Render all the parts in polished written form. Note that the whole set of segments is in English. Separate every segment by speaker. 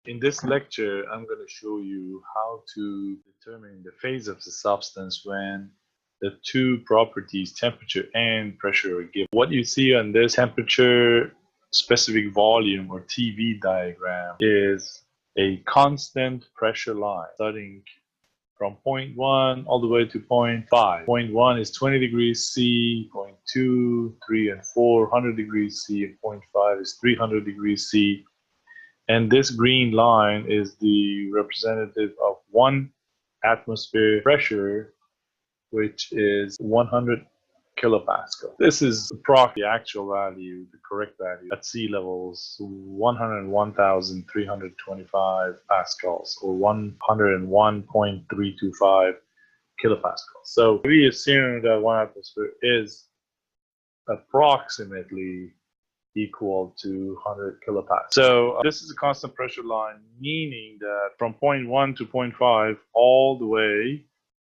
Speaker 1: In this lecture, I'm going to show you how to determine the phase of the substance when the two properties, temperature and pressure, are given. What you see on this temperature specific volume or TV diagram is a constant pressure line starting from point 1 all the way to point 5. Point 1 is 20 degrees C, point 2, 3, and 4, 100 degrees C, and point 5 is 300 degrees C. And this green line is the representative of 1 atmosphere pressure, which is 100 kilopascal. This is approximately the actual value, the correct value at sea levels, 101,325 pascals, or 101.325 kilopascals. So we assume that 1 atmosphere is approximately equal to 100 kilopascals. So this is a constant pressure line, meaning that from point 1 to point 5 all the way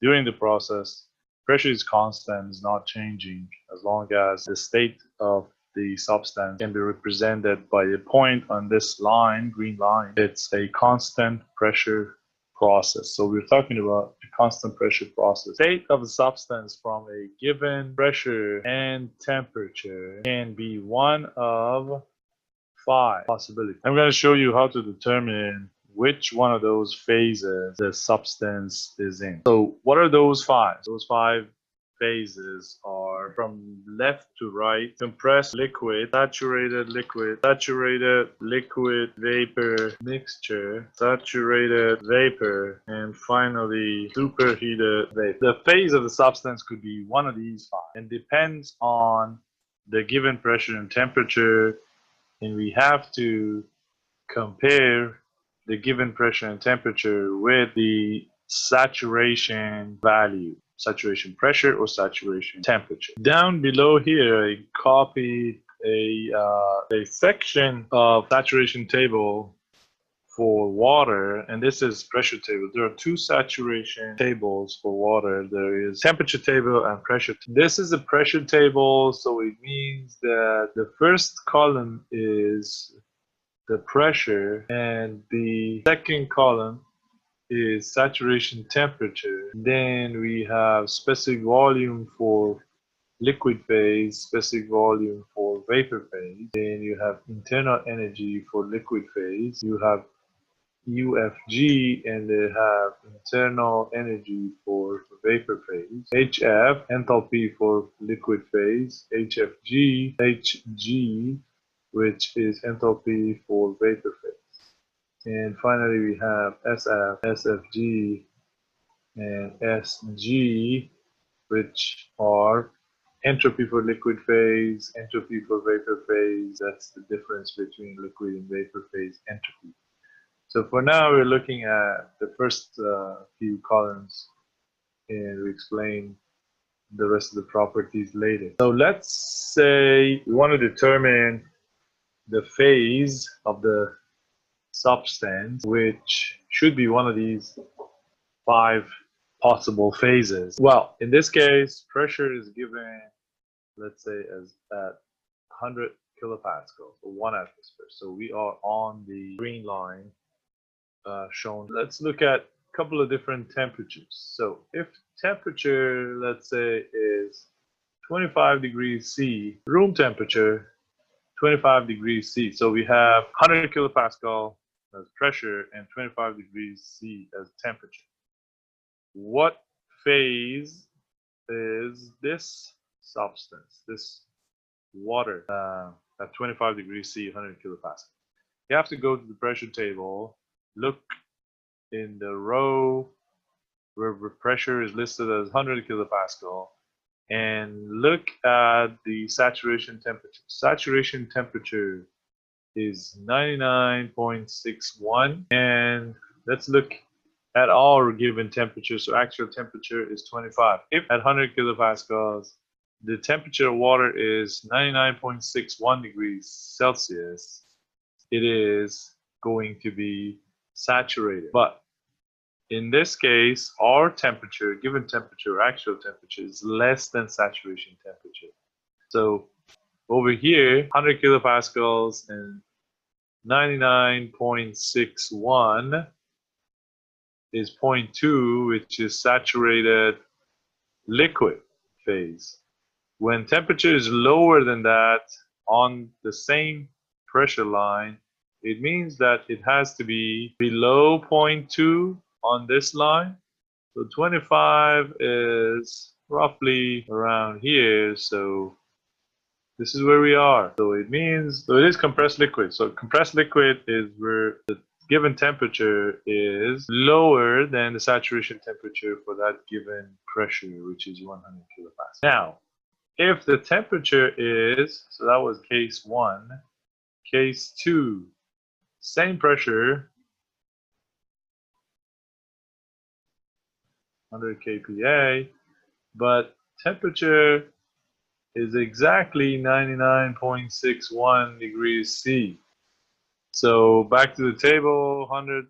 Speaker 1: during the process, pressure is constant, is not changing, as long as the state of the substance can be represented by a point on this line, green line. It's a constant pressure process. So we're talking about a constant pressure process. State of the substance from a given pressure and temperature can be one of 5 possibilities. I'm going to show you how to determine which one of those phases the substance is in. So what are those 5? Those 5 phases are from left to right: compressed liquid, saturated liquid, saturated liquid vapor mixture, saturated vapor, and finally superheated vapor. The phase of the substance could be one of these 5 and depends on the given pressure and temperature, and we have to compare the given pressure and temperature with the saturation value, saturation pressure or saturation temperature. Down below here, I copied a section of saturation table for water, and this is pressure table. There are 2 saturation tables for water. There is temperature table and pressure table. This is a pressure table, so it means that the first column is the pressure and the second column is saturation temperature. Then we have specific volume for liquid phase, specific volume for vapor phase. Then you have internal energy for liquid phase. You have UFG, and they have internal energy for vapor phase. HF, enthalpy for liquid phase. HFG, HG, which is enthalpy for vapor phase. And finally we have SF, SFG, and SG, which are entropy for liquid phase, entropy for vapor phase. That's the difference between liquid and vapor phase entropy. So for now, we're looking at the first few columns, and we explain the rest of the properties later. So let's say we want to determine the phase of the substance, which should be one of these 5 possible phases. Well, in this case, pressure is given, let's say, as at 100 kilopascals, or 1 atmosphere. So we are on the green line shown. Let's look at a couple of different temperatures. So if temperature, let's say, is 25 degrees C, room temperature 25 degrees C. So we have 100 kilopascal as pressure and 25 degrees C as temperature. What phase is this substance, this water, at 25 degrees C, 100 kilopascal? You have to go to the pressure table, look in the row where the pressure is listed as 100 kilopascal, and look at the saturation temperature. Saturation temperature is 99.61, and let's look at our given temperature. So actual temperature is 25. If at 100 kilopascals, the temperature of water is 99.61 degrees Celsius, it is going to be saturated. But in this case, our temperature, given temperature, actual temperature, is less than saturation temperature. So over here, 100 kilopascals, and 99.61 is 0.2, which is saturated liquid phase. When temperature is lower than that on the same pressure line, it means that it has to be below 0.2 on this line. So 25 is roughly around here. So this is where we are. So it means, so it is compressed liquid. So compressed liquid is where the given temperature is lower than the saturation temperature for that given pressure, which is 100 kilopascals. Now, if the temperature is, so that was case 1, case 2, same pressure, 100 kPa, but temperature is exactly 99.61 degrees C. So back to the table, 100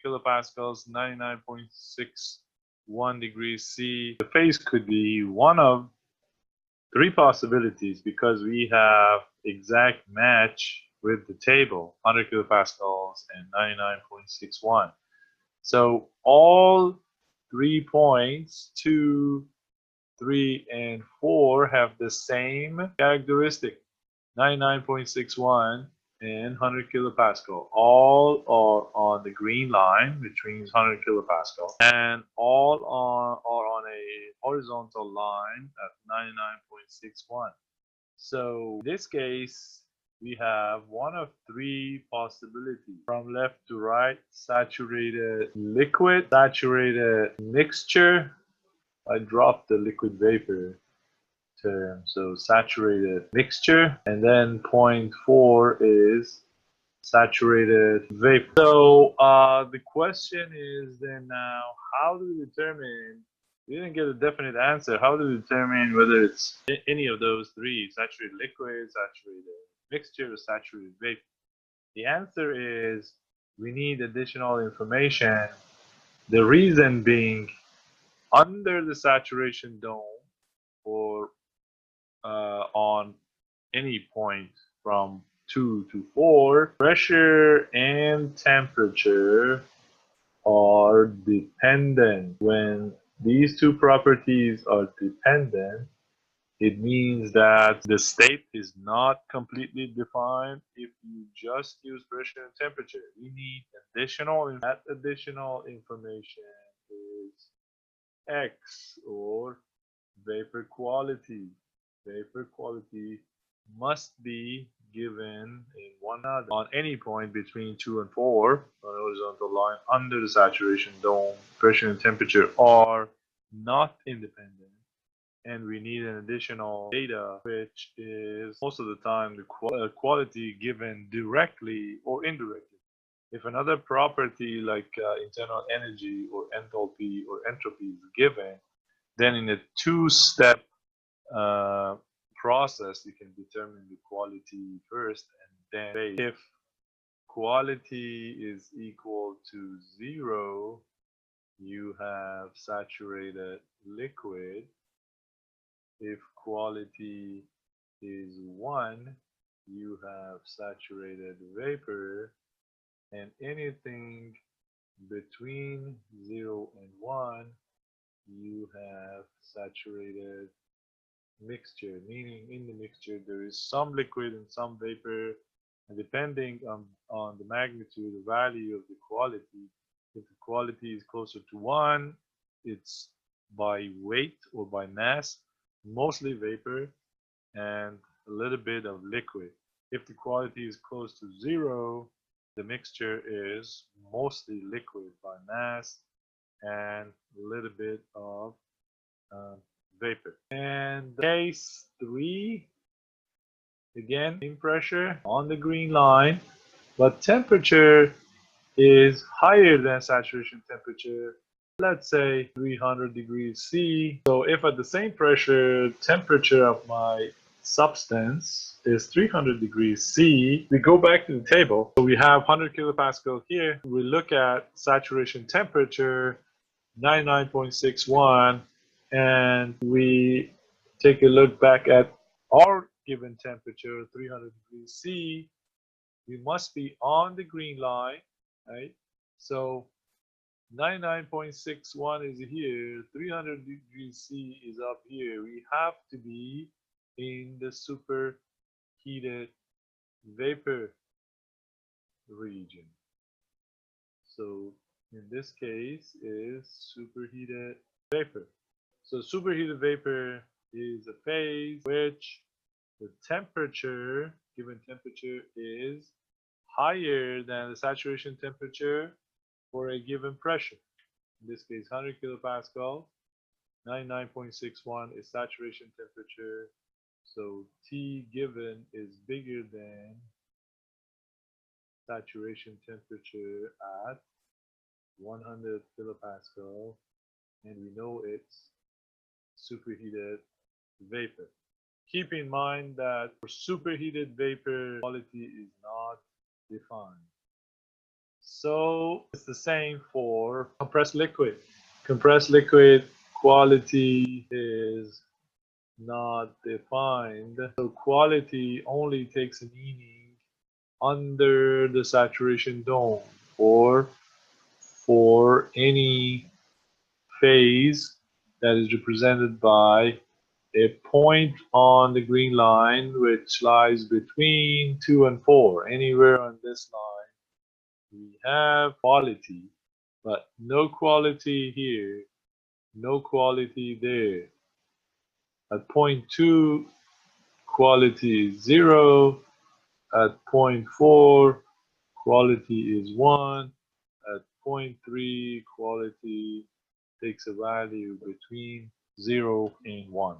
Speaker 1: kilopascals, 99.61 degrees C. The phase could be one of 3 possibilities because we have exact match with the table, 100 kilopascals and 99.61. So all 3 points, 2, 3, and 4 have the same characteristic, 99.61 and 100 kilopascal. All are on the green line, which means 100 kilopascal, and all are on a horizontal line at 99.61. So in this case, we have one of 3 possibilities. From left to right, saturated liquid, saturated mixture. I dropped the liquid vapor term, so saturated mixture, and then 0.4 is saturated vapor. So the question is then now, how do we determine, we didn't get a definite answer, how do we determine whether it's any of those 3, saturated liquid, saturated mixture, or saturated vapor? The answer is we need additional information. The reason being, under the saturation dome, or on any point from 2 to 4, pressure and temperature are dependent. When these 2 properties are dependent, it means that the state is not completely defined if you just use pressure and temperature. We need additional, that additional information is X, or vapor quality. Vapor quality must be given in one another on any point between 2 and 4 on the horizontal line under the saturation dome. Pressure and temperature are not independent, and we need an additional data, which is most of the time the quality given directly or indirectly. If another property like internal energy or enthalpy or entropy is given, then in a 2-step process, you can determine the quality first, and then if quality is equal to 0, you have saturated liquid. If quality is 1, you have saturated vapor, and anything between 0 and 1, you have saturated mixture, meaning in the mixture there is some liquid and some vapor, and depending on the magnitude, the value of the quality, if the quality is closer to 1, it's by weight or by mass, mostly vapor and a little bit of liquid. If the quality is close to 0, the mixture is mostly liquid by mass and a little bit of vapor. And case 3, again, same pressure on the green line, but temperature is higher than saturation temperature, let's say 300 degrees C. So if at the same pressure, temperature of my substance is 300 degrees C, we go back to the table. So we have 100 kilopascal here. We look at saturation temperature, 99.61, and we take a look back at our given temperature, 300 degrees C. we must be on the green line, right? So 99.61 is here, 300 degrees C is up here. We have to be in the superheated vapor region. So in this case is superheated vapor. So superheated vapor is a phase which the temperature, given temperature, is higher than the saturation temperature for a given pressure. In this case, 100 kilopascal, 99.61 is saturation temperature. So T given is bigger than saturation temperature at 100 kilopascal, and we know it's superheated vapor. Keep in mind that for superheated vapor, quality is not defined. So it's the same for compressed liquid. Compressed liquid quality is not defined. So quality only takes a meaning under the saturation dome or for any phase that is represented by a point on the green line which lies between 2 and 4. Anywhere on this line we have quality, but no quality here, no quality there. At point 2 quality is 0, at point 4 quality is 1, at point 3 quality takes a value between 0 and 1.